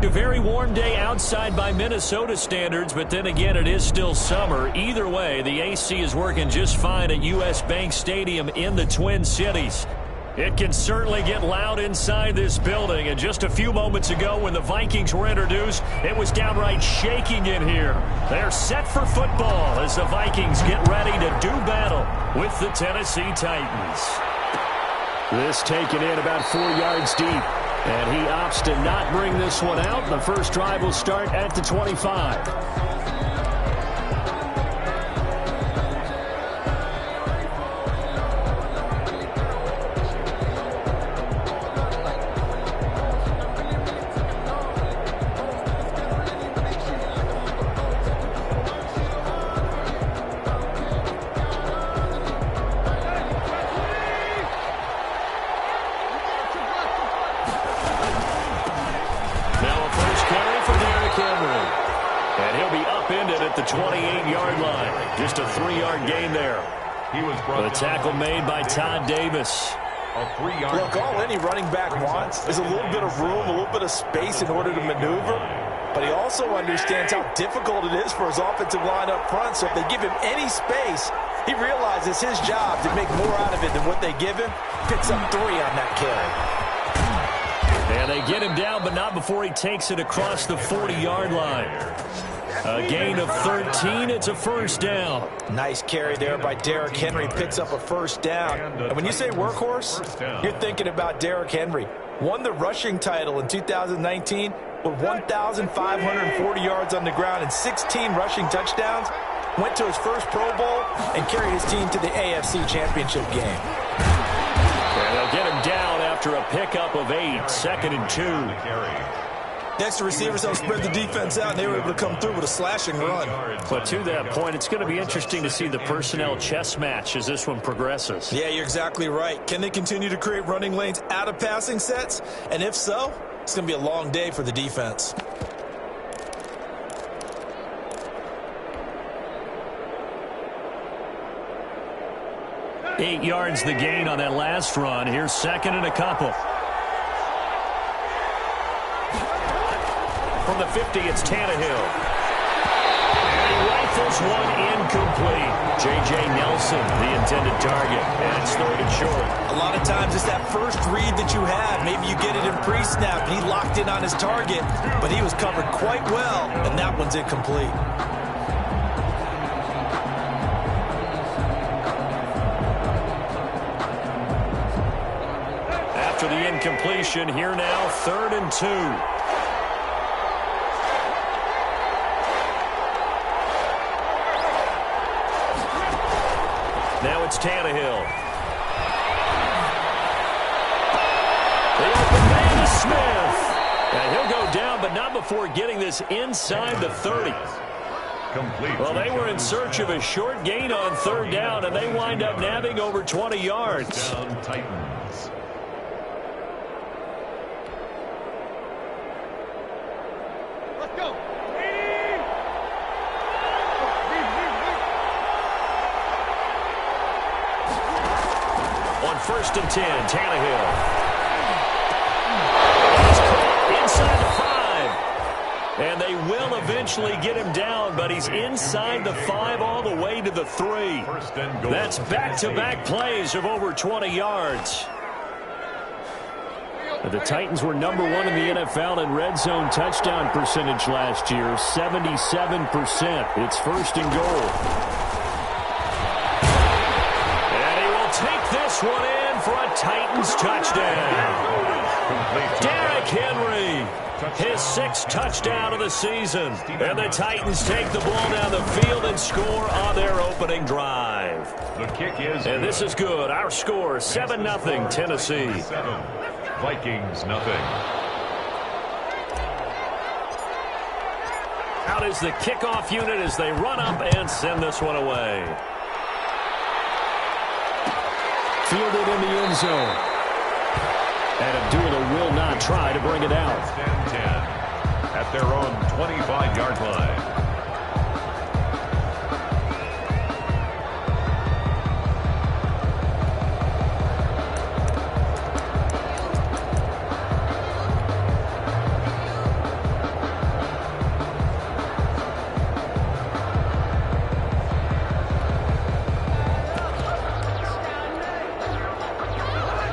A very warm day outside by Minnesota standards, but then again, it is still summer. Either way, the AC is working just fine at U.S. Bank Stadium in the Twin Cities. It can certainly get loud inside this building, and just a few moments ago when the Vikings were introduced, it was downright shaking in here. They're set for football as the Vikings get ready to do battle with the Tennessee Titans. This taken in about 4 yards deep. And he opts to not bring this one out. The first drive will start at the 25. The 28-yard line. Just a 3-yard gain there. The tackle made by Todd Davis. Look, all any running back wants is a little bit of room, a little bit of space in order to maneuver. But he also understands how difficult it is for his offensive line up front. So if they give him any space, he realizes his job to make more out of it than what they give him. Picks up 3 on that carry. And they get him down, but not before he takes it across the 40-yard line. A gain of 13. It's a first down. Nice carry there by Derrick Henry. Picks up a first down. And when you say workhorse, you're thinking about Derrick Henry. Won the rushing title in 2019 with 1,540 yards on the ground and 16 rushing touchdowns. Went to his first Pro Bowl and carried his team to the AFC Championship game. And they'll get him down after a pickup of 8. 2nd and 2. Next, the receivers helped spread the defense out, and they were able to come through with a slashing run. But to that point, it's going to be interesting to see the personnel chess match as this one progresses. Yeah, you're exactly right. Can they continue to create running lanes out of passing sets? And if so, it's going to be a long day for the defense. Eight yards the gain on that last run. Here's 2nd and a couple. From the 50, it's Tannehill. And he rifles one incomplete. J.J. Nelson, the intended target. And it's 3rd and short. A lot of times it's that first read that you have. Maybe you get it in pre-snap, and he locked in on his target, but he was covered quite well, and that one's incomplete. After the incompletion, here now, 3rd and 2. Now it's Tannehill. The open man is Smith. And he'll go down, but not before getting this inside the 30. Well, they were in search of a short gain on 3rd down, and they wind up nabbing over 20 yards. Titans. Let's go. On 1st and 10, Tannehill. He's caught inside the 5. And they will eventually get him down, but he's inside the 5 all the way to the 3. That's back-to-back plays of over 20 yards. The Titans were #1 in the NFL in red zone touchdown percentage last year, 77%. It's 1st and goal. Take this one in for a Titans touchdown. Derrick Henry, his 6th touchdown of the season. And the Titans take the ball down the field and score on their opening drive. The kick is and this is good. Our score, 7-0 Tennessee. 7, Vikings 0. Out is the kickoff unit as they run up and send this one away. Fielded in the end zone. And Abdullah will not try to bring it out. 10-10 at their own 25-yard line.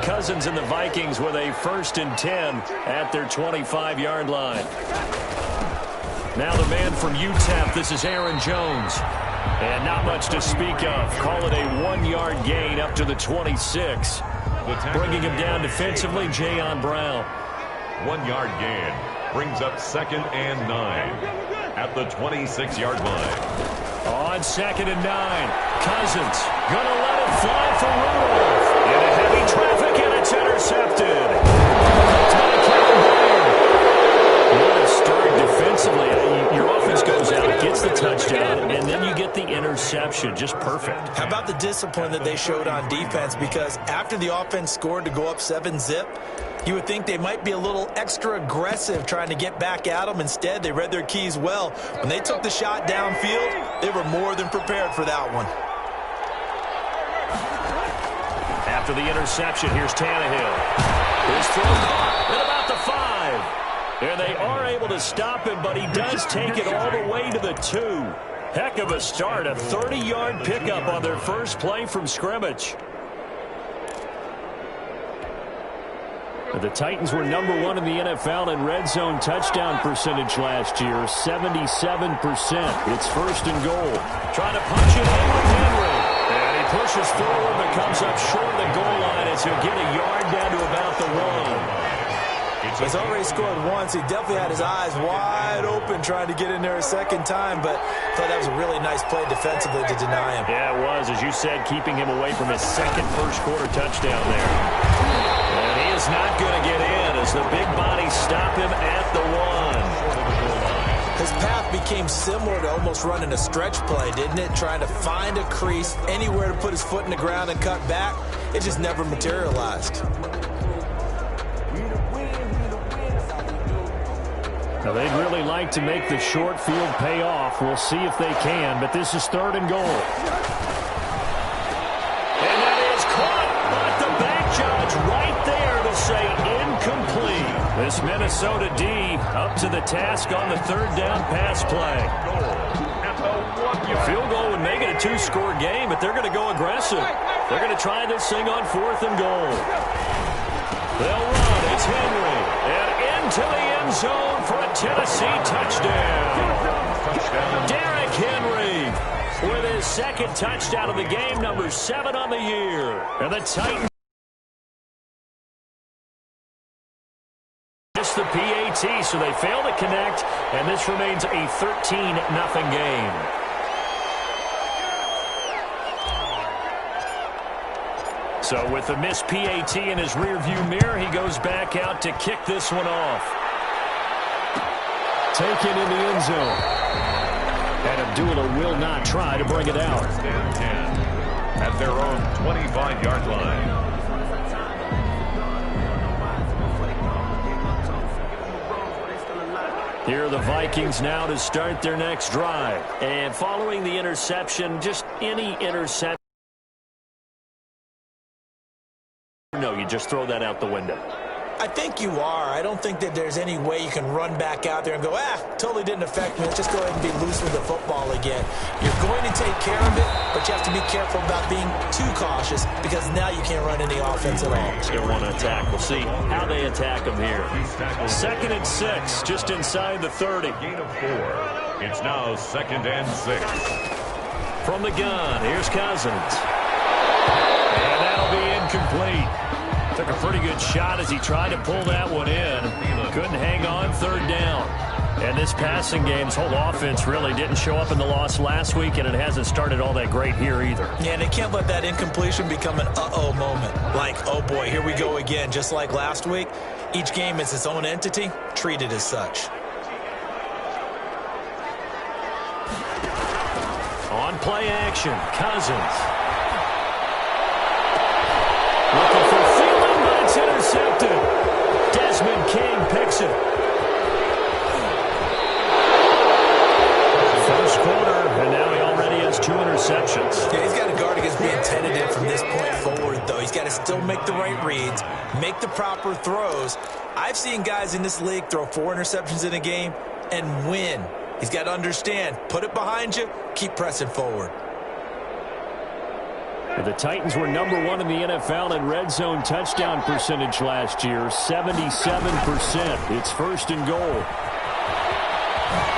Cousins and the Vikings with a 1st and 10 at their 25-yard line. Now the man from UTEP, this is Aaron Jones. And not much to speak of. Call it a 1-yard gain up to the 26. Bringing him down defensively, Jayon Brown. 1-yard gain brings up 2nd and 9 at the 26-yard line. On 2nd and 9, Cousins gonna let it fly for Rudolph. Into heavy traffic, and it's intercepted. What a start defensively. Your offense goes out, gets the touchdown, and then you get the interception. Just perfect. How about the discipline that they showed on defense? Because after the offense scored to go up 7-zip, you would think they might be a little extra aggressive trying to get back at them. Instead, they read their keys well. When they took the shot downfield, they were more than prepared for that one. After the interception, here's Tannehill. His throw at about the 5. And they are able to stop him, but he does take it all the way to the 2. Heck of a start, a 30-yard pickup on their first play from scrimmage. The Titans were #1 in the NFL in red zone touchdown percentage last year, 77%. It's 1st and goal. Trying to punch it in with Henry. And he pushes forward but comes up short of the goal line as he'll get a yard down to about the 1. He's already scored once. He definitely had his eyes wide open trying to get in there a second time, but I thought that was a really nice play defensively to deny him. Yeah, it was, as you said, keeping him away from his second first-quarter touchdown there. And he is not going to get in as the big bodies stop him at the 1. His path became similar to almost running a stretch play, didn't it? Trying to find a crease, anywhere to put his foot in the ground and cut back. It just never materialized. Now, they'd really like to make the short field pay off. We'll see if they can, but this is 3rd and goal. And that is caught, but the back judge right there to say incomplete. This Minnesota D up to the task on the 3rd down pass play. A field goal would make it a 2-score game, but they're going to go aggressive. They're going to try this thing on 4th and goal. They'll run. It's Henry. And into the end zone for a Tennessee touchdown. Derrick Henry with his 2nd touchdown of the game, number 7 on the year. And the Titans missed the PAT, so they fail to connect, and this remains a 13-0 game. So with the missed PAT in his rearview mirror, he goes back out to kick this one off. Taken in the end zone. And Abdullah will not try to bring it out. 10 at their own 25-yard line. Here are the Vikings now to start their next drive. And following the interception, just any interception. No, you just throw that out the window. I think you are. I don't think that there's any way you can run back out there and go, totally didn't affect me. Let's just go ahead and be loose with the football again. You're going to take care of it, but you have to be careful about being too cautious because now you can't run any offense at all. Still want to attack. We'll see how they attack them here. 2nd and 6, just inside the 30. Gain of 4. It's now 2nd and 6. From the gun, here's Cousins. And that'll be incomplete. Took a pretty good shot as he tried to pull that one in. Couldn't hang on 3rd down. And this passing game's whole offense really didn't show up in the loss last week, and it hasn't started all that great here either. Yeah, and they can't let that incompletion become an uh-oh moment. Like, oh boy, here we go again. Just like last week, each game is its own entity, treated as such. On play action, Cousins. Looking for Thielen, but it's intercepted. Desmond King picks it. First quarter, and now he already has 2 interceptions. Yeah, he's got to guard against being tentative from this point forward, though. He's got to still make the right reads, make the proper throws. I've seen guys in this league throw 4 interceptions in a game and win. He's got to understand, put it behind you, keep pressing forward. The Titans were #1 in the NFL in red zone touchdown percentage last year, 77%. It's 1st and goal.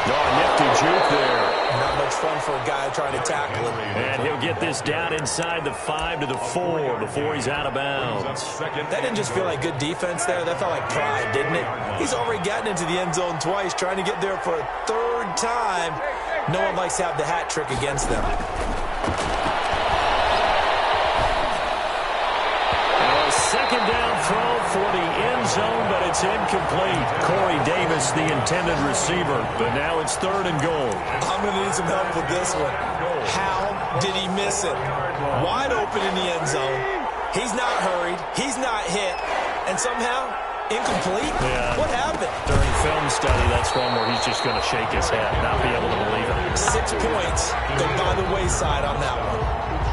Oh, nifty juke there. Not much fun for a guy trying to tackle him. And he'll get this down inside the 5 to the 4 before he's out of bounds. That didn't just feel like good defense there. That felt like pride, didn't it? He's already gotten into the end zone twice, trying to get there for a 3rd time. No one likes to have the hat trick against them. Second down throw for the end zone, but it's incomplete. Corey Davis, the intended receiver, but now it's 3rd and goal. I'm going to need some help with this one. How did he miss it? Wide open in the end zone. He's not hurried. He's not hit. And somehow, incomplete? Yeah. What happened? During film study, that's one where he's just going to shake his head, not be able to believe it. 6 points go by the wayside on that one.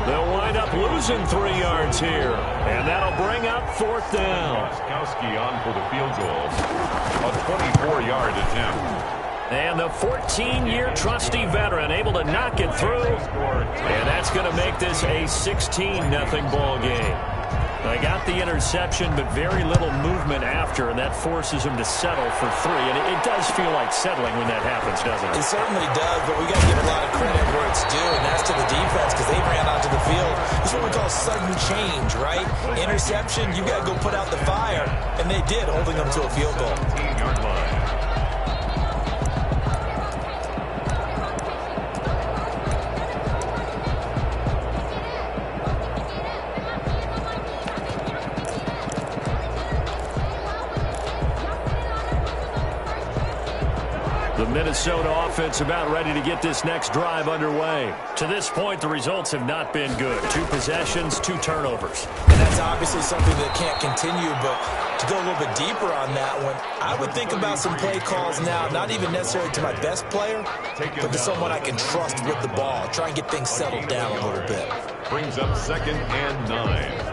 They'll wind up losing 3 yards here, and that'll bring up 4th down. Skowski on for the field goal. A 24-yard attempt. And the 14-year trusty veteran able to knock it through, and that's going to make this a 16-0 ball game. They got the interception, but very little movement after, and that forces him to settle for 3. And it does feel like settling when that happens, doesn't it? It certainly does, but we got to give a lot of credit where it's due, and that's to the defense because they ran onto the field. It's what we call sudden change, right? Interception, you got to go put out the fire, and they did, holding them to a field goal. 15-yard line. The Minnesota offense about ready to get this next drive underway. To this point, the results have not been good. 2 possessions, 2 turnovers. And that's obviously something that can't continue, but to go a little bit deeper on that one, I would think about some play calls now, not even necessarily to my best player, but to someone I can trust with the ball. Try and get things settled down a little bit. Brings up 2nd and 9.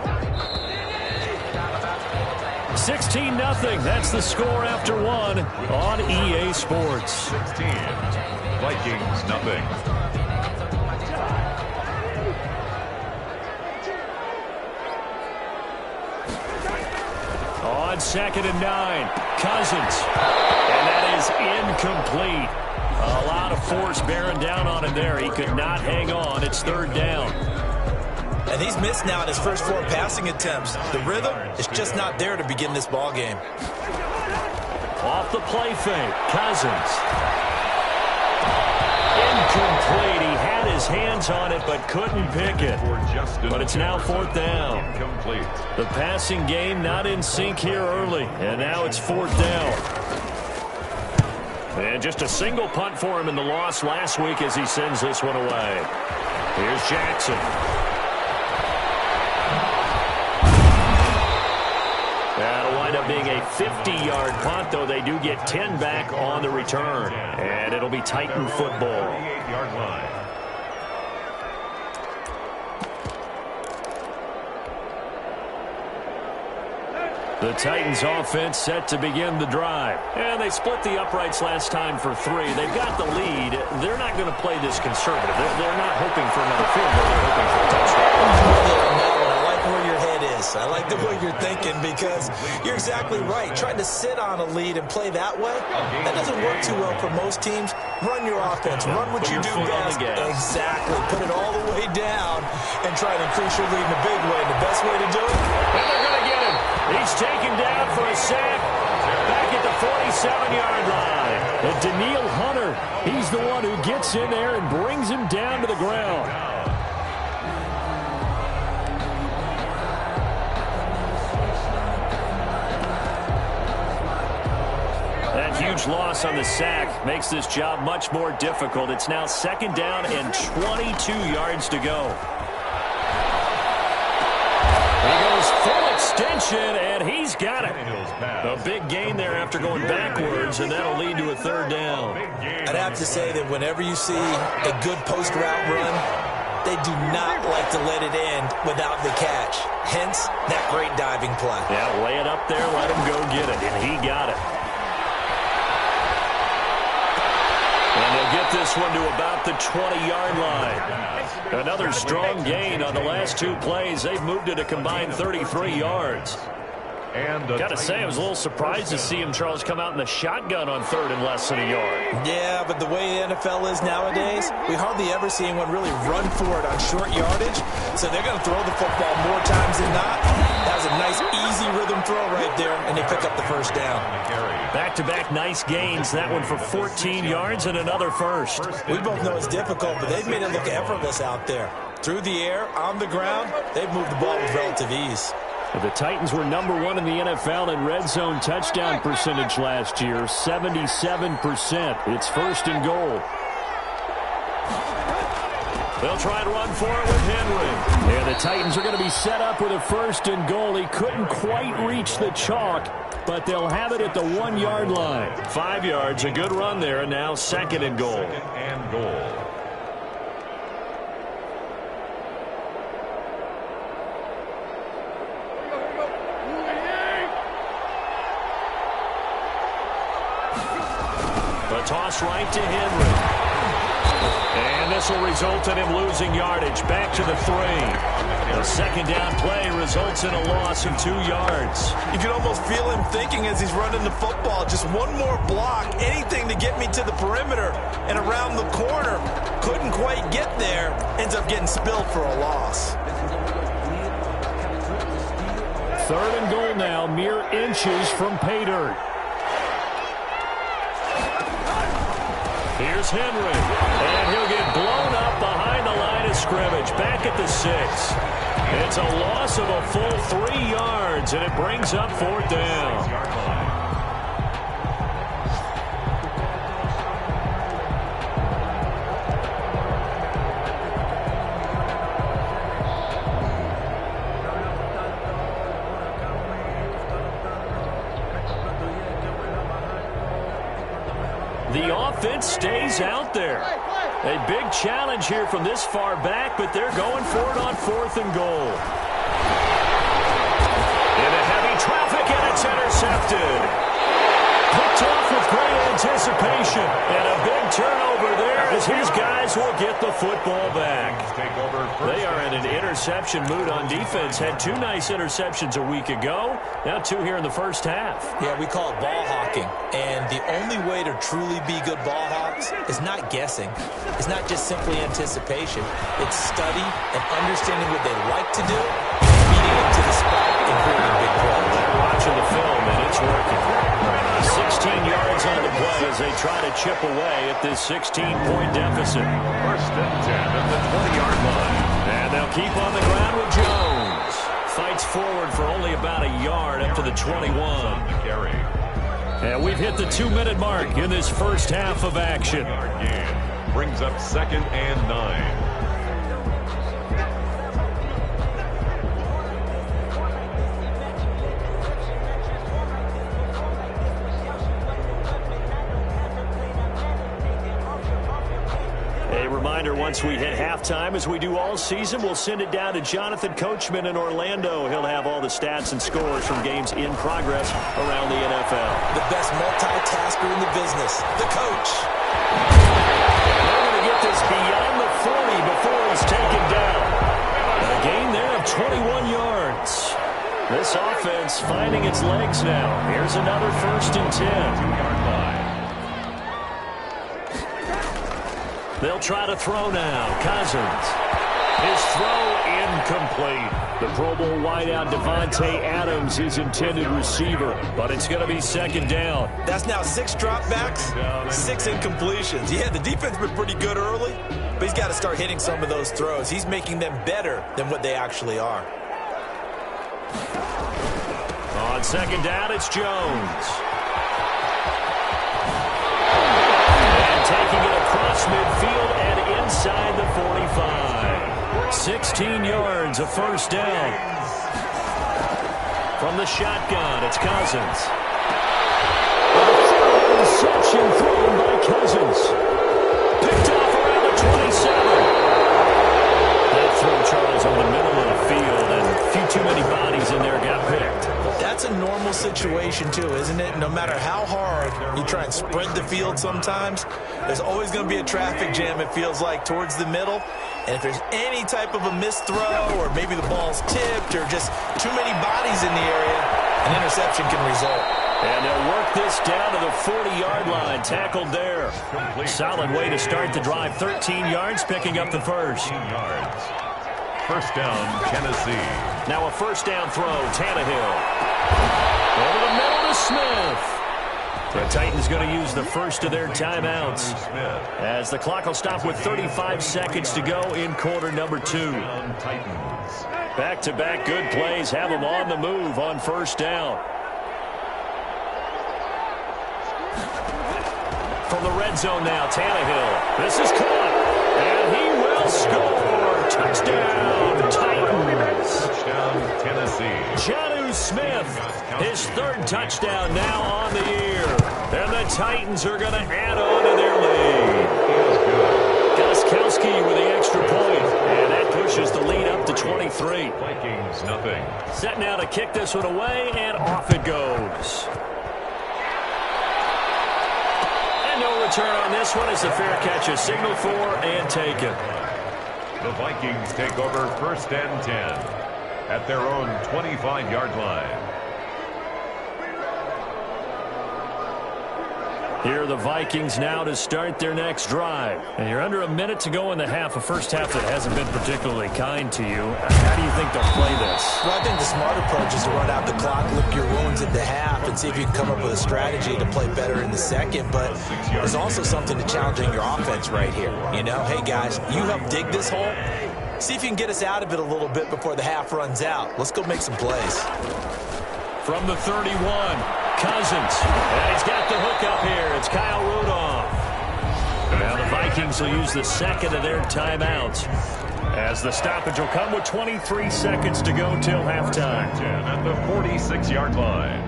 16-0. That's the score after 1 on EA Sports. 16. Vikings nothing. On 2nd and 9, Cousins. And that is incomplete. A lot of force bearing down on him there. He could not hang on. It's 3rd down. And he's missed now in his first 4 passing attempts. The rhythm is just not there to begin this ball game. Off the play fake, Cousins. Incomplete. He had his hands on it but couldn't pick it. But it's now 4th down. Incomplete. The passing game not in sync here early. And now it's 4th down. And just a single punt for him in the loss last week as he sends this one away. Here's Jackson. That'll wind up being a 50-yard punt, though they do get 10 back on the return. And it'll be Titan football. 38-yard line. The Titans offense set to begin the drive. And they split the uprights last time for 3. They've got the lead. They're not going to play this conservative. They're not hoping for another field goal. They're hoping for a touchdown. I like where your head is. I like the way you're thinking because you're exactly right. Trying to sit on a lead and play that way, that doesn't work too well for most teams. Run your offense. Run what you do best. Exactly. Put it all the way down and try to increase your lead in a big way. And the best way to do it? And they're going to get him. He's taken down for a sack back at the 47-yard line. And Daniil Hunter, he's the one who gets in there and brings him down to the ground. That huge loss on the sack makes this job much more difficult. It's now 2nd down and 22 yards to go. He goes full extension, and he's got it. A big gain there after going backwards, and that'll lead to a 3rd down. I'd have to say that whenever you see a good post route run, they do not like to let it end without the catch. Hence, that great diving play. Yeah, lay it up there, let him go get it, and he got it. And they'll They'll get this one to about the 20-yard line. Another strong gain on the last two plays. They've moved it a combined 33 yards. And got to say, I was a little surprised to see him, Charles, come out in the shotgun on third and less than a yard. Yeah, but the way the NFL is nowadays, we hardly ever see anyone really run for it on short yardage. So they're going to throw the football more times than not. That was a nice, easy rhythm throw right there, and they pick up the first down. Back-to-back nice gains. That one for 14 yards and another first. We both know it's difficult, but they've made it look effortless out there. Through the air, on the ground, they've moved the ball with relative ease. The Titans were number one in the NFL in red zone touchdown percentage last year, 77%. It's first and goal. They'll try to run for it with Henry. And the Titans are going to be set up with a first and goal. He couldn't quite reach the chalk, but they'll have it at the 1-yard line. 5 yards, a good run there, and now second and goal. Second and goal. A toss right to Henry. And this will result in him losing yardage. Back to the 3. The second down play results in a loss of 2 yards. You can almost feel him thinking as he's running the football. Just one more block, anything to get me to the perimeter and around the corner. Couldn't quite get there. Ends up getting spilled for a loss. Third and goal now, mere inches from pay dirt. Here's Henry, and he'll get blown up behind the line of scrimmage, back at the 6. It's a loss of a full 3 yards, and it brings up fourth down. The offense stays out there. A big challenge here from this far back, but they're going for it on fourth and goal. Into heavy traffic, and it's intercepted. Picked off with great anticipation, and a big turnover there as his guys will get the football back. They are in an interception mood on defense. Had 2 nice interceptions a week ago. Now 2 here in the first half. Yeah, we call it ball hawking. And the only way to truly be good ball hawks is not guessing. It's not just simply anticipation. It's study and understanding what they like to do and beating them to the spot and creating big plays. They're watching the film, and it's working. 16 yards on the play as they try to chip away at this 16-point deficit. First and 10 at the 20-yard line. And they'll keep on the ground with Jones. Fights forward for only about a yard up to the 21. And we've hit the 2-minute mark in this first half of action. Brings up second and 9. Reminder, once we hit halftime, as we do all season, we'll send it down to Jonathan Coachman in Orlando. He'll have all the stats and scores from games in progress around the NFL. The best multitasker in the business, the coach. They're going to get this beyond the 40 before he's taken down. A gain there of 21 yards. This offense finding its legs now. Here's another first and 10. 2-yard line. They'll try to throw now. Cousins. His throw incomplete. The Pro Bowl wideout Devontae Adams is intended receiver, but it's going to be second down. That's now 6 dropbacks, 6 incompletions. Yeah, the defense been pretty good early, but he's got to start hitting some of those throws. He's making them better than what they actually are. On second down, it's Jones. Taking it across midfield and inside the 45. 16 yards, a first down. From the shotgun, it's Cousins. Interception thrown by Cousins. Picked off around the 27. That throw, Charles, on the middle of the field, and a few too many bodies in there got picked. That's a normal situation, too, isn't it? No matter how hard you try and spread the field sometimes, there's always going to be a traffic jam, it feels like, towards the middle. And if there's any type of a missed throw or maybe the ball's tipped or just too many bodies in the area, an interception can result. And they'll work this down to the 40-yard line, tackled there. Solid way to start the drive. 13 yards, picking up the first. 13 yards. First down, Tennessee. Now a first down throw, Tannehill. Over the middle to Smith. The Titans going to use the first of their timeouts as the clock will stop with 35 seconds to go in quarter number 2. Back-to-back good plays have them on the move on first down. From the red zone now, Tannehill. This is caught, and he will score. Touchdown, Titans. Touchdown, Tennessee. Jonnu Smith, his third touchdown now on the year. And the Titans are going to add on to their lead. Gostkowski with the extra point, and that pushes the lead up to 23. Vikings, nothing. Set now to kick this one away, and off it goes. No return on this one as the fair catch is signaled for and taken. The Vikings take over first and 10 at their own 25-yard line. Here are the Vikings now to start their next drive. And you're under a minute to go in the half, a first half that hasn't been particularly kind to you. How do you think they'll play this? Well, I think the smart approach is to run out the clock, lick your wounds at the half, and see if you can come up with a strategy to play better in the second. But there's also something to challenging your offense right here. You know, hey, guys, you help dig this hole. See if you can get us out of it a little bit before the half runs out. Let's go make some plays. From the 31, Cousins. And he's got the hook up here. It's Kyle Rudolph. Now the Vikings will use the second of their timeouts as the stoppage will come with 23 seconds to go till halftime. At the 46-yard line.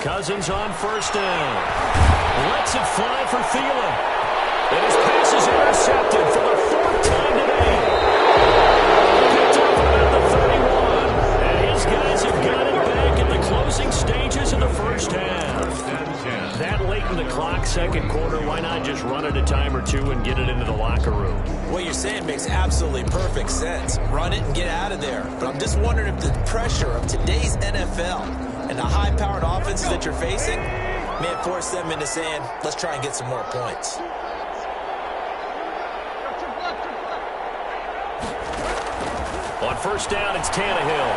Cousins on first down. Lets it fly for Thielen. And his pass is intercepted for the fourth time today. Picked up about the 31. And his guys have got it back in the closing stages of the first half. That late in the clock, second quarter, why not just run it a time or two and get it into the locker room? What you're saying makes absolutely perfect sense. Run it and get out of there. But I'm just wondering if the pressure of today's NFL and the high-powered offenses that you're facing may force them into saying, let's try and get some more points. On first down, it's Tannehill.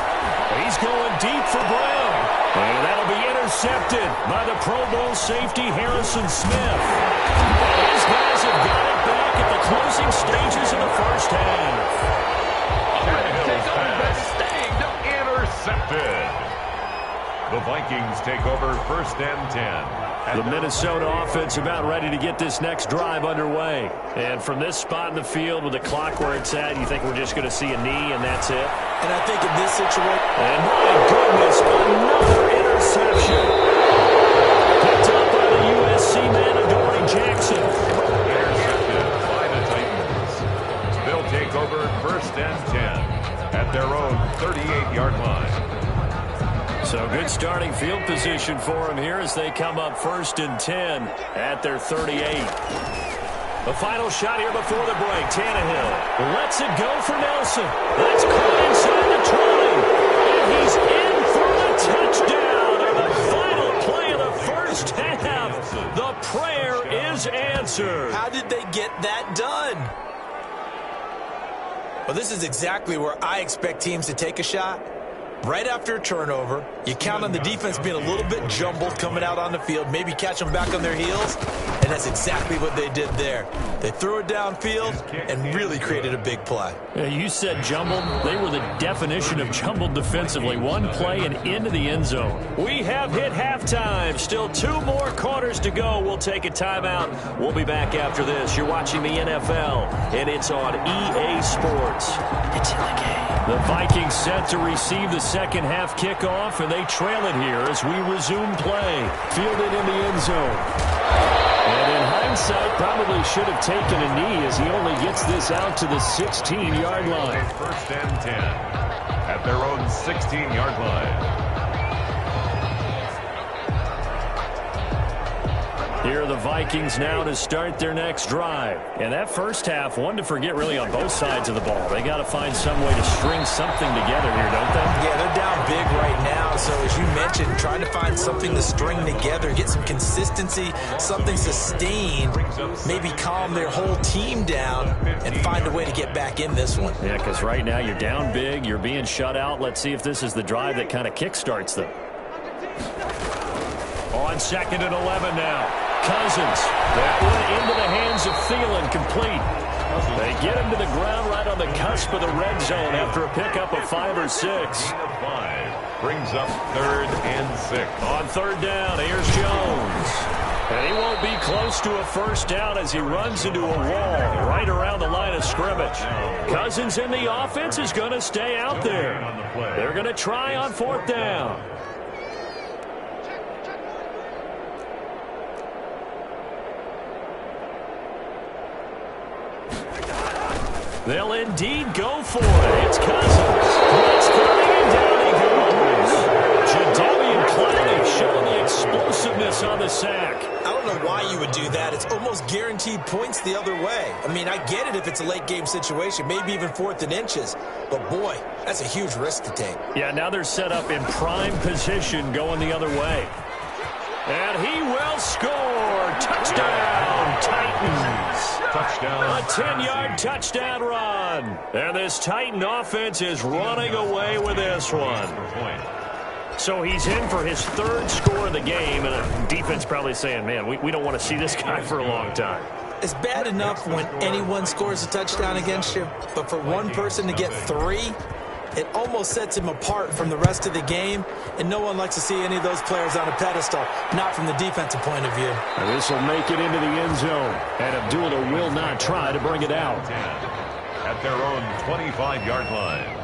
He's going deep for Brown. And that'll be intercepted by the Pro Bowl safety Harrison Smith. And his guys have got it back at the closing stages of the first half. Tannehill's pass intercepted. The Vikings take over first and 10. The Minnesota offense about ready to get this next drive underway. And from this spot in the field with the clock where it's at, you think we're just going to see a knee and that's it? And I think in this situation... And my goodness, another interception. Picked up by the USC man, Adoree Jackson. Intercepted by the Titans. They'll take over first and 10 at their own 38-yard line. So good starting field position for them here as they come up first and 10 at their 38. The final shot here before the break. Tannehill lets it go for Nelson. That's caught inside the 20. And he's in for the touchdown on the final play of the first half. The prayer is answered. How did they get that done? Well, this is exactly where I expect teams to take a shot. Right after a turnover, you count on the defense being a little bit jumbled coming out on the field, maybe catch them back on their heels, and that's exactly what they did there. They threw it downfield and really created a big play. You said jumbled. They were the definition of jumbled defensively. One play and into the end zone. We have hit halftime. Still 2 more quarters to go. We'll take a timeout. We'll be back after this. You're watching the NFL, and it's on EA Sports. It's in the game. The Vikings set to receive the second half kickoff, and they trail it here as we resume play. Fielded in the end zone. And in high hindsight, probably should have taken a knee as he only gets this out to the 16-yard line. First and 10 at their own 16-yard line. Here are the Vikings now to start their next drive. And that first half, one to forget really on both sides of the ball. They got to find some way to string something together here, don't they? Yeah, they're down big right now. So as you mentioned, trying to find something to string together, get some consistency, something sustained, maybe calm their whole team down and find a way to get back in this one. Yeah, because right now you're down big, you're being shut out. Let's see if this is the drive that kind of kickstarts them. On second and 11 now. Cousins. That one into the hands of Thielen, complete. They get him to the ground right on the cusp of the red zone after a pickup of 5 or 6. Brings up 3rd and 6. On third down, here's Jones. And he won't be close to a first down as he runs into a wall right around the line of scrimmage. Cousins in the offense is going to stay out there. They're going to try on 4th down. They'll indeed go for it. It's Cousins. It's coming and down he goes. Jadeveon Clowney showing the explosiveness on the sack. I don't know why you would do that. It's almost guaranteed points the other way. I mean, I get it if it's a late game situation, maybe even 4th and inches. But boy, that's a huge risk to take. Yeah, now they're set up in prime position going the other way. And he will score. Touchdown, Titans. Touchdown. A 10-yard touchdown run. And this Titan offense is running away with this one. So he's in for his 3rd score of the game, and a defense probably saying, man, we don't want to see this guy for a long time. It's bad enough when anyone scores a touchdown against you, but for one person to get 3, it almost sets him apart from the rest of the game, and no one likes to see any of those players on a pedestal, not from the defensive point of view. And this will make it into the end zone, and Abdullah will not try to bring it out. At their own 25-yard line.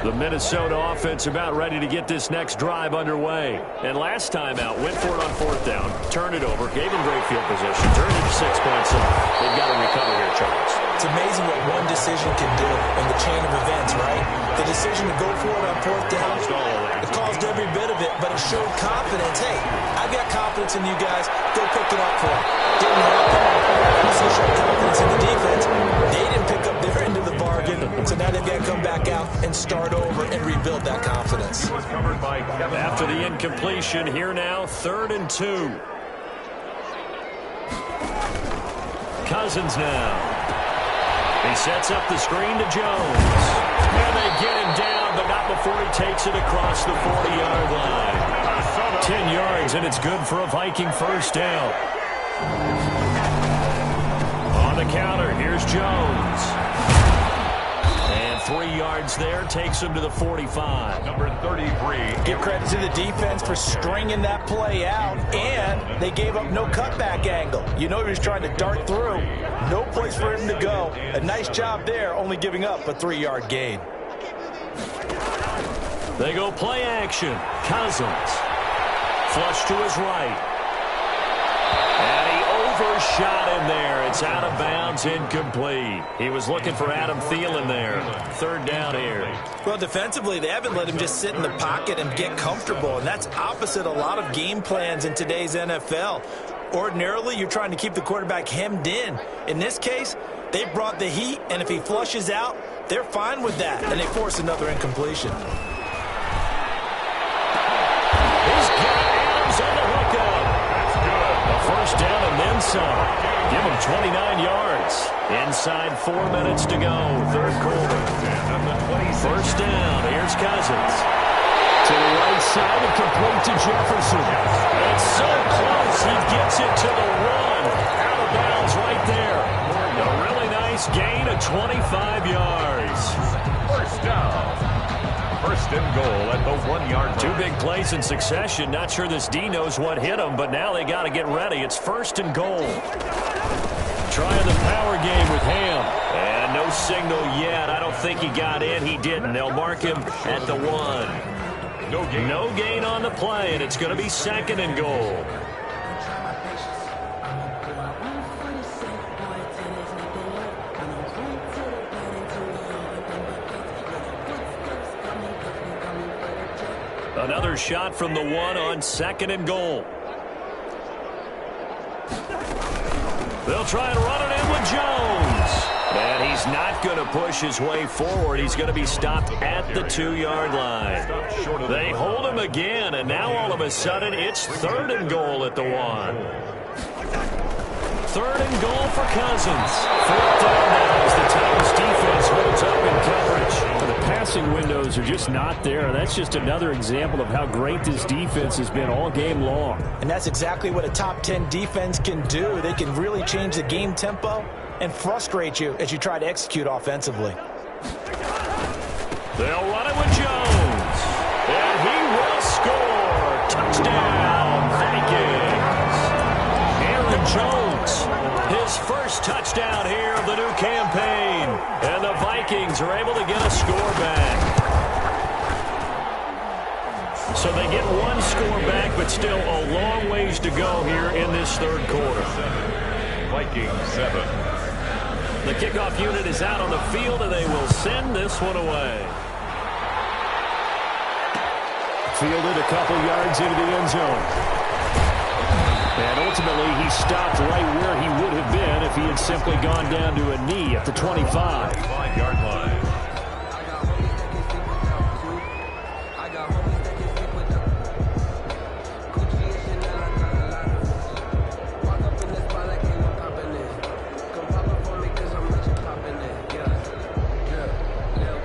The Minnesota offense about ready to get this next drive underway. And last time out, went for it on 4th down, turned it over, gave him great field position, turned it to 6 points, and they've got to recover here, Charles. It's amazing what one decision can do in the chain of events, right? The decision to go for it on 4th down, it caused every bit of it, but it showed confidence. Hey, I've got confidence in you guys. Go pick it up for it. Didn't happen. Also showed confidence in the defense. They didn't pick up their end of the bargain, so now they've got to come back out and start over and rebuild that confidence. After the incompletion, here now, 3rd and 2. Cousins now. He sets up the screen to Jones. And they get him down, but not before he takes it across the 40-yard line. 10 yards, and it's good for a Viking first down. On the counter, here's Jones. And 3 yards there, takes him to the 45. Number 33. Give credit to the defense for stringing that play out, and they gave up no cutback angle. You know he was trying to dart through. No place for him to go. A nice job there, only giving up a 3-yard gain. They go play action. Cousins. Flush to his right. And he overshot him there. It's out of bounds, incomplete. He was looking for Adam Thielen there. 3rd down here. Well, defensively, they haven't let him just sit in the pocket and get comfortable, and that's opposite a lot of game plans in today's NFL. Ordinarily, you're trying to keep the quarterback hemmed in. In this case, they brought the heat, and if he flushes out, they're fine with that, and they force another incompletion. He's got Adams on the hookup. That's good. A first down and then some. Give him 29 yards. Inside 4 minutes to go, 3rd quarter. First down, here's Cousins. To the right side and complete to Jefferson. It's so close, he gets it to the 1. Out of bounds right there. A really nice gain of 25 yards. First down. First and goal at the 1-yard line. 2 big plays in succession. Not sure this D knows what hit him, but now they got to get ready. It's 1st and goal. Trying the power game with Ham. And no signal yet. I don't think he got in. He didn't. They'll mark him at the 1. No gain on the play, and it's going to be 2nd and goal. Another shot from the 1 on 2nd and goal. They'll try and run it in with Jones. And he's not going to push his way forward. He's going to be stopped at the 2-yard line. They hold him again, and now all of a sudden it's 3rd and goal at the 1. 3rd and goal for Cousins. 4th down now as the Titans defense holds up in coverage. The passing windows are just not there. That's just another example of how great this defense has been all game long. And that's exactly what a top 10 defense can do. They can really change the game tempo and frustrate you as you try to execute offensively. They'll run it with Jones. And he will score. Touchdown, Vikings. Aaron Jones, his first touchdown here of the new campaign. And the Vikings are able to get a score back. So they get 1 score back, but still a long ways to go here in this 3rd quarter. Vikings 7. The kickoff unit is out on the field, and they will send this one away. Fielded a couple yards into the end zone. And ultimately, he stopped right where he would have been if he had simply gone down to a knee at the 25. 5-yard line.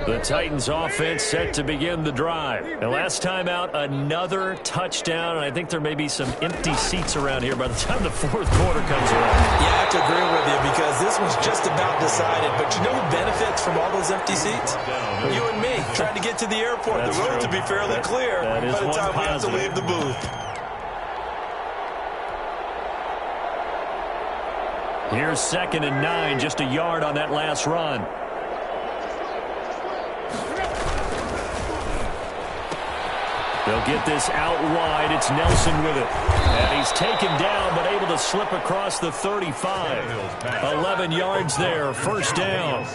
The Titans offense set to begin the drive. And last time out, another touchdown. And I think there may be some empty seats around here by the time the 4th quarter comes around. Yeah, I have to agree with you because this was just about decided. But you know who benefits from all those empty seats? You and me, trying to get to the airport. That's the road true. to be fairly clear that is by the time one we have to leave the booth. Here's 2nd and 9, just a yard on that last run. They'll get this out wide. It's Nelson with it. And he's taken down, but able to slip across the 35. 11 yards there, 1st down.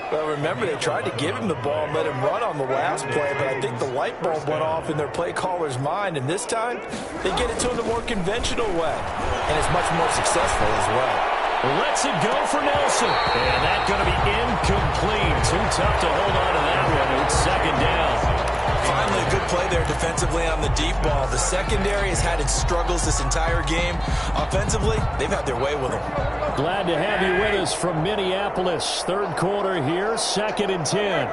Well, remember, they tried to give him the ball and let him run on the last play, but I think the light bulb went off in their play caller's mind, and this time they get it to him the more conventional way, and it's much more successful as well. Lets it go for Nelson. And that's going to be incomplete. Too tough to hold on to that one. It's 2nd down. Finally, a good play there defensively on the deep ball. The secondary has had its struggles this entire game. Offensively, they've had their way with them. Glad to have you with us from Minneapolis. 3rd quarter here, 2nd and 10.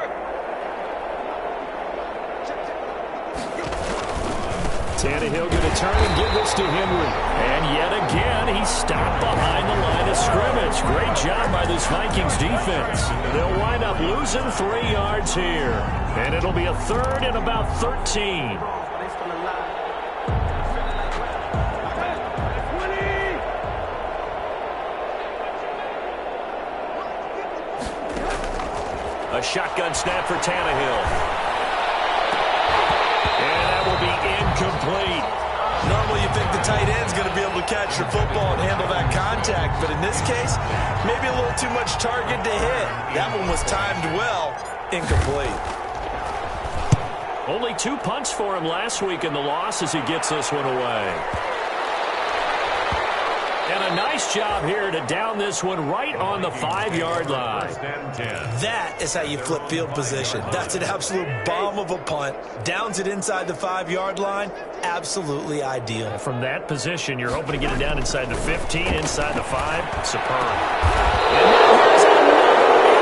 Tannehill going to turn and give this to Henry. And yet again, he's stopped behind the line of scrimmage. Great job by this Vikings defense. They'll wind up losing 3 yards here. And it'll be a 3rd and about 13. A shotgun snap for Tannehill. And that will be incomplete. Normally, you think the tight end's going to be able to catch the football and handle that contact, but in this case, maybe a little too much target to hit. That one was timed well. Incomplete. Only 2 punts for him last week in the loss as he gets this one away. And a nice job here to down this one right on the 5-yard line. That is how you flip field position. That's an absolute bomb of a punt. Downs it inside the 5-yard line. Absolutely ideal. From that position, you're hoping to get it down inside the 15, inside the 5. Superb. And now here's another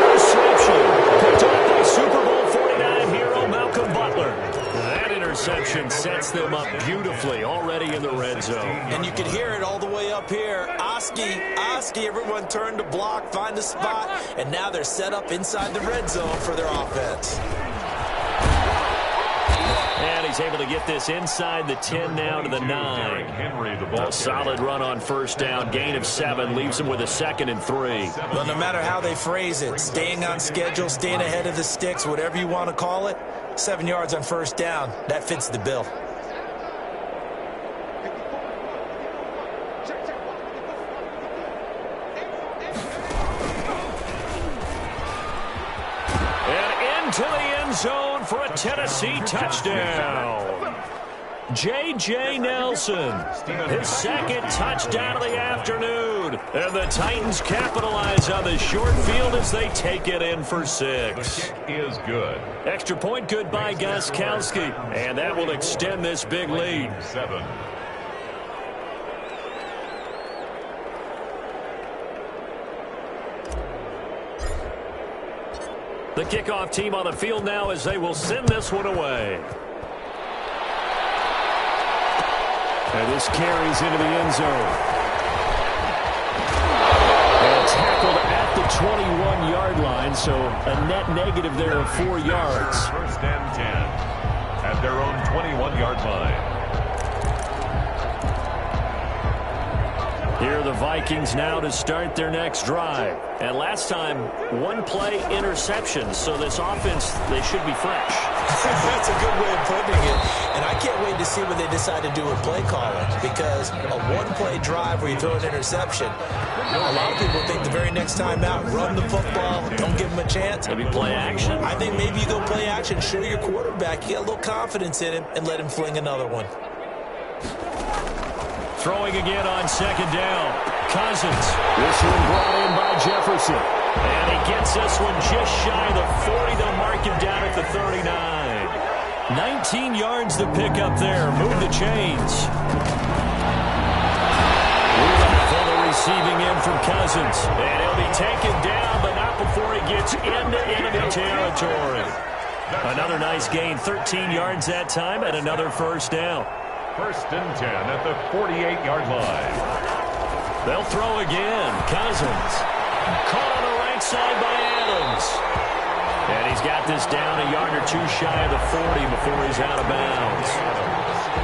interception. Picked up by Super Bowl 49 hero Malcolm Butler. That interception sets them up beautifully already in the red zone. And you can hear it all the way up here. Oski, everyone turned to block, find a spot, and now they're set up inside the red zone for their offense. And he's able to get this inside the 10 now to the 9. A solid run on first down. Gain of 7 leaves him with a 2nd and 3. Well, no matter how they phrase it, staying on schedule, staying ahead of the sticks, whatever you want to call it, 7 yards on first down, that fits the bill. To the end zone for a Tennessee touchdown. J.J. Nelson, his 2nd touchdown of the afternoon. And the Titans capitalize on the short field as they take it in for 6. The kick is good. Extra point good by Gostkowski. And that will extend this big lead. 7. The kickoff team on the field now as they will send this one away. And this carries into the end zone. And tackled at the 21-yard line, so a net negative there of 4 yards. First and 10 at their own 21-yard line. Here are the Vikings now to start their next drive. And last time, 1-play interception. So this offense, they should be fresh. That's a good way of putting it. And I can't wait to see what they decide to do with play calling. Because a 1-play drive where you throw an interception, a lot of people think the very next time out, run the football, don't give them a chance. Maybe play action? I think maybe you go play action, show your quarterback, you get a little confidence in him, and let him fling another one. Throwing again on 2nd down. Cousins. This one brought in by Jefferson. And he gets this one just shy of the 40. They'll mark him down at the 39. 19 yards to pick up there. Move the chains. For the receiving end from Cousins. And he'll be taken down, but not before he gets into enemy territory. Another nice gain. 13 yards that time and another first down. First and 10 at the 48-yard line. They'll throw again. Cousins. Caught on the right side by Adams. And he's got this down a yard or 2 shy of the 40 before he's out of bounds.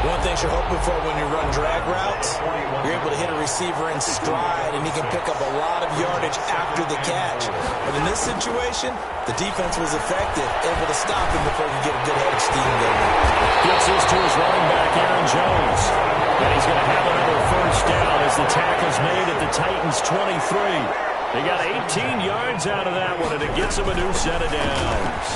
One thing you're hoping for when you run drag routes, you're able to hit a receiver in stride, and he can pick up a lot of yardage after the catch. But in this situation, the defense was effective, able to stop him before he could get a good head of steam going. Gets this to his running back, Aaron Jones. And he's going to have another first down as the tackle's made at the Titans' 23. They got 18 yards out of that one, and it gets them a new set of downs.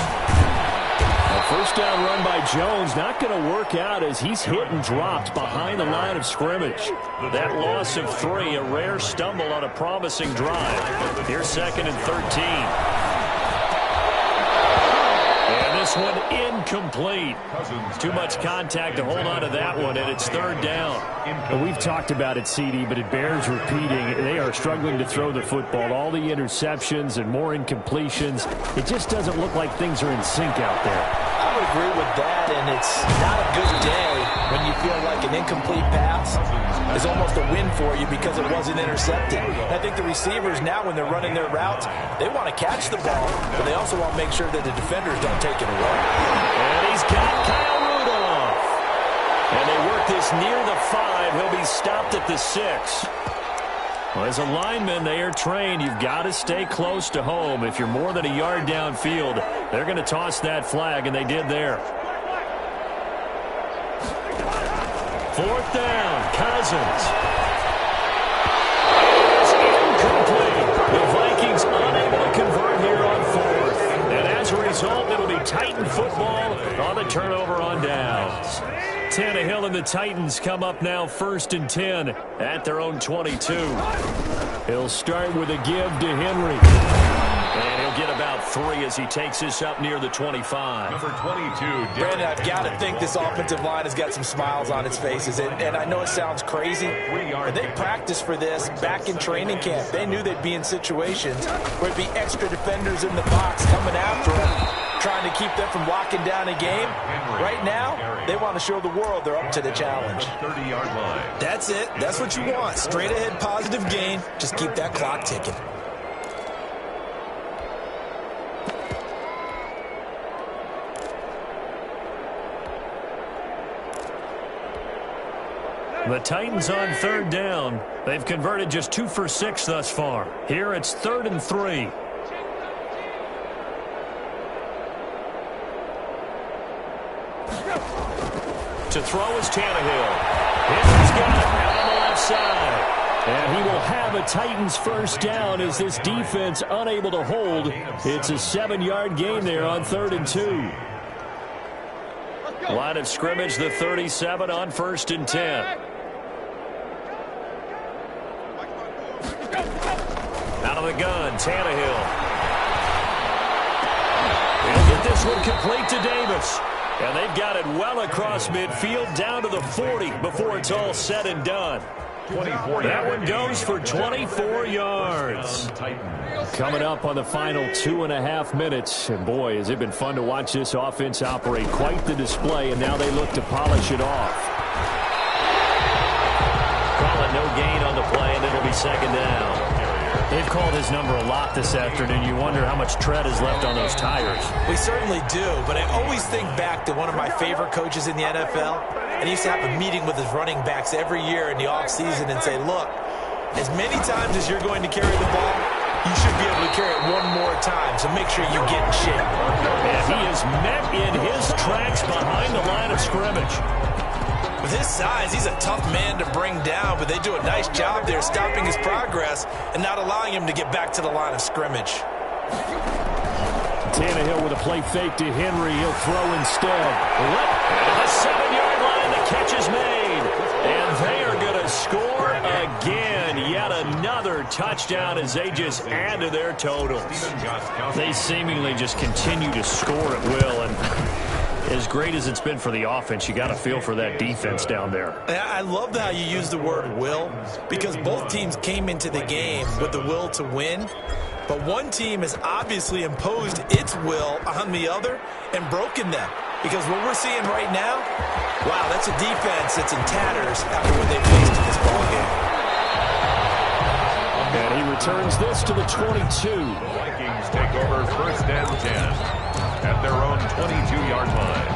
A first down run by Jones, not going to work out as he's hit and dropped behind the line of scrimmage. That loss of 3, a rare stumble on a promising drive. Here's 2nd and 13. And this one incomplete. Too much contact to hold on to that one, and it's 3rd down. And we've talked about it, CD, but it bears repeating. They are struggling to throw the football. All the interceptions and more incompletions. It just doesn't look like things are in sync out there. I would agree with that, and it's not a good day when you feel like an incomplete pass is almost a win for you because it wasn't intercepted. And I think the receivers now, when they're running their routes, they want to catch the ball, but they also want to make sure that the defenders don't take it away. And he's got Kyle Rudolph. And they work this near the 5. He'll be stopped at the 6. Well, as a lineman, they are trained. You've got to stay close to home. If you're more than a yard downfield, they're going to toss that flag, and they did there. 4th down, Cousins. It's incomplete. The Vikings unable to convert here on 4th. And as a result, it'll be Titan football on the turnover on downs. Tannehill and the Titans come up now 1st and 10 at their own 22. He'll start with a give to Henry. And he'll get about 3 as he takes this up near the 25. Number 22. Brandon, I've got to think this offensive line has got some smiles on its faces. And I know it sounds crazy, but they practiced for this back in training camp. They knew they'd be in situations where it'd be extra defenders in the box coming after them, trying to keep them from locking down a game. Right now, they want to show the world they're up to the challenge. 30-yard line. That's it. That's what you want. Straight ahead positive gain. Just keep that clock ticking. The Titans on third down. They've converted just 2 for 6 thus far. Here it's 3rd and 3. To throw is Tannehill. He's got it out on the left side. And he will have a Titans first down as this defense unable to hold. It's a 7-yard gain there on 3rd and 2. Line of scrimmage, the 37 on 1st and 10. Out of the gun, Tannehill. He'll get this one complete to Davis. And they've got it well across midfield down to the 40 before it's all said and done. That one goes for 24 yards. Coming up on the final 2.5 minutes. And boy, has it been fun to watch this offense operate. Quite the display, and now they look to polish it off. Calling no gain on the play, and it'll be 2nd down. They've called his number a lot this afternoon. You wonder how much tread is left on those tires. We certainly do, but I always think back to one of my favorite coaches in the NFL, and he used to have a meeting with his running backs every year in the offseason and say, look, as many times as you're going to carry the ball, you should be able to carry it one more time, so make sure you get in shape. And he is met in his tracks behind the line of scrimmage. With his size, he's a tough man to bring down, but they do a nice job there stopping his progress and not allowing him to get back to the line of scrimmage. Tannehill with a play fake to Henry. He'll throw instead. The 7-yard line, the catch is made. And they are going to score again. Yet another touchdown as they just add to their totals. They seemingly just continue to score at will. And as great as it's been for the offense, you got to feel for that defense down there. I love how you use the word will, because both teams came into the game with the will to win. But one team has obviously imposed its will on the other and broken them. Because what we're seeing right now, wow, that's a defense that's in tatters after what they faced in this ballgame. And he returns this to the 22. The Vikings take over 1st and 10 at their own 22-yard line.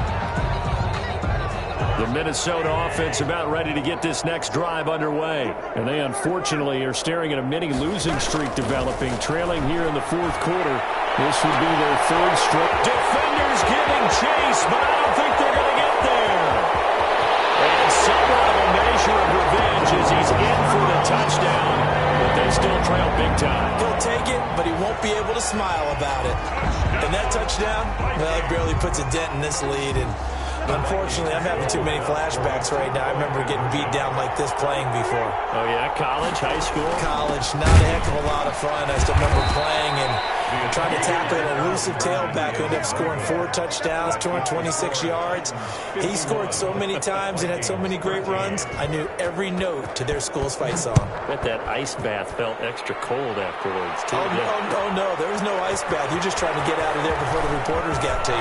The Minnesota offense about ready to get this next drive underway. And they unfortunately are staring at a mini losing streak developing, trailing here in the 4th quarter. This would be their 3rd straight. Defenders giving chase, but I don't think they're going to get there. And somewhat of a measure of revenge as he's in for the touchdown. But they still trail big time. He'll take it, but he won't be able to smile about it. And that touchdown, well, it barely puts a dent in this lead. And unfortunately, I'm having too many flashbacks right now. I remember getting beat down like this playing before. Oh, yeah? College, high school? College, not a heck of a lot of fun. I still remember playing and trying to tackle an elusive tailback who ended up scoring 4 touchdowns, 226 yards. He scored so many times and had so many great runs, I knew every note to their school's fight song. I bet that ice bath felt extra cold afterwards, too. Oh, no, there was no ice bath. You're just trying to get out of there before the reporters got to you.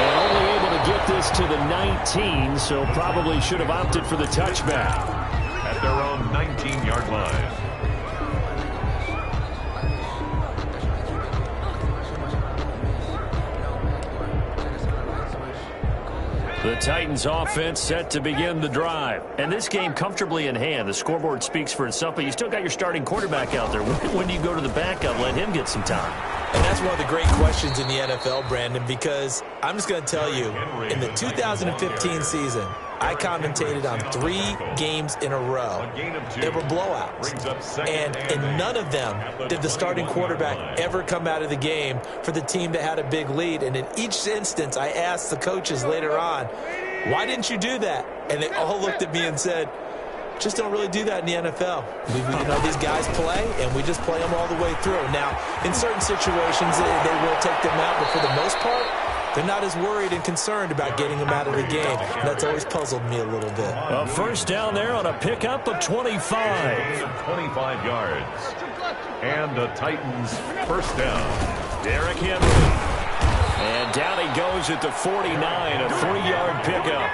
And only able to get this to the 19, so probably should have opted for the touchback. At their own 19-yard line. The Titans offense set to begin the drive. And this game comfortably in hand. The scoreboard speaks for itself, but you still got your starting quarterback out there. When do you go to the backup, let him get some time? And that's one of the great questions in the NFL, Brandon, because I'm just going to tell you, in the 2015 season, I commentated on 3 games in a row. They were blowouts. And in none of them did the starting quarterback ever come out of the game for the team that had a big lead. And in each instance, I asked the coaches later on, why didn't you do that? And they all looked at me and said, just don't really do that in the NFL. These guys play, and we just play them all the way through. Now, in certain situations, they will take them out, but for the most part, they're not as worried and concerned about getting them out of the game. And that's always puzzled me a little bit. A first down there on a pickup of 25. 25 yards. And the Titans first down. Derrick Henry. And down he goes at the 49, a 3-yard pickup.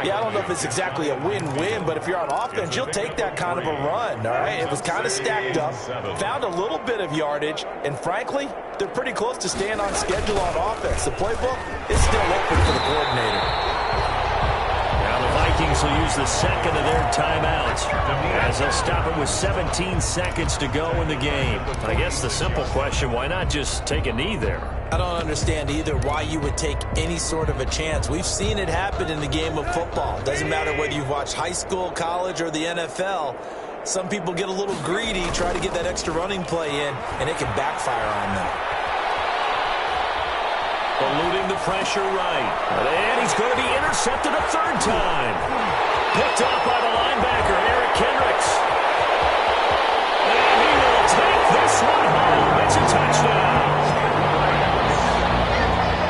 Yeah, I don't know if it's exactly a win-win, but if you're on offense, you'll take that kind of a run, all right? It was kind of stacked up, found a little bit of yardage, and frankly, they're pretty close to staying on schedule on offense. The playbook is still open for the coordinator. Now the Vikings Vikings will use the second of their timeouts as they'll stop it with 17 seconds to go in the game. I guess the simple question, why not just take a knee there? I don't understand either why you would take any sort of a chance. We've seen it happen in the game of football. Doesn't matter whether you've watched high school, college, or the NFL. Some people get a little greedy, try to get that extra running play in, and it can backfire on them. Eluding the pressure right. And he's going to be intercepted a third time. Picked off by the linebacker, Eric Kendricks. And he will take this one home. It's a touchdown.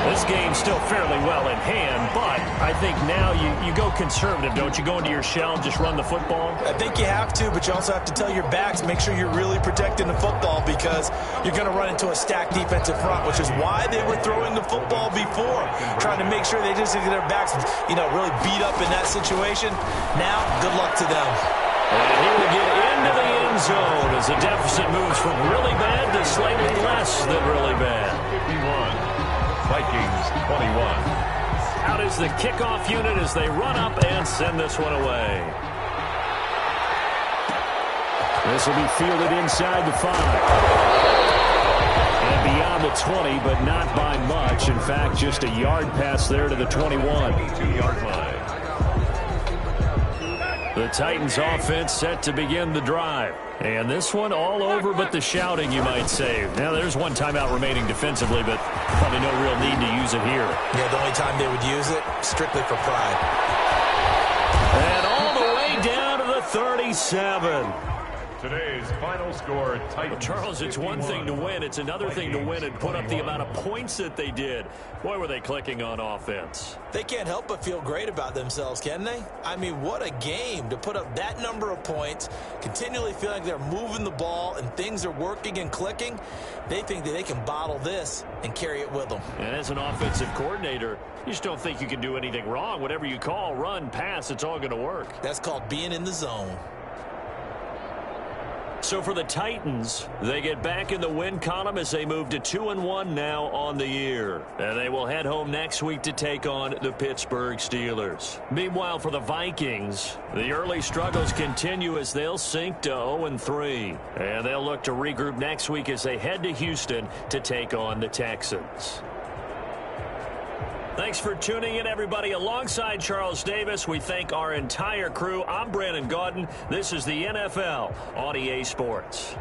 This game's still fairly well in hand, but I think now you go conservative, don't you? Go into your shell and just run the football? I think you have to, but you also have to tell your backs, make sure you're really protecting the football because you're going to run into a stacked defensive front, which is why they were throwing the football before, trying to make sure they just get their backs, really beat up in that situation. Now, good luck to them. And he will get into the end zone as the deficit moves from really bad to slightly less than really bad. 51. Vikings 21. Out is the kickoff unit as they run up and send this one away. This will be fielded inside the 5. And beyond the 20, but not by much. In fact, just a yard pass there to the 21. 2-yard line. The Titans offense set to begin the drive. And this one all over but the shouting, you might say. Now, there's one timeout remaining defensively, but probably no real need to use it here. Yeah, the only time they would use it, strictly for pride. And all the way down to the 37. Today's final score, Titans. Well, Charles, it's one thing to win. It's another thing to win and put up the amount of points that they did. Boy, were they clicking on offense. They can't help but feel great about themselves, can they? I mean, what a game to put up that number of points, continually feel like they're moving the ball and things are working and clicking. They think that they can bottle this and carry it with them. And as an offensive coordinator, you just don't think you can do anything wrong. Whatever you call, run, pass, it's all going to work. That's called being in the zone. So for the Titans, they get back in the win column as they move to 2-1 now on the year. And they will head home next week to take on the Pittsburgh Steelers. Meanwhile, for the Vikings, the early struggles continue as they'll sink to 0-3. And they'll look to regroup next week as they head to Houston to take on the Texans. Thanks for tuning in, everybody. Alongside Charles Davis, we thank our entire crew. I'm Brandon Gaudin. This is the NFL on EA Sports.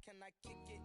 Can I kick it?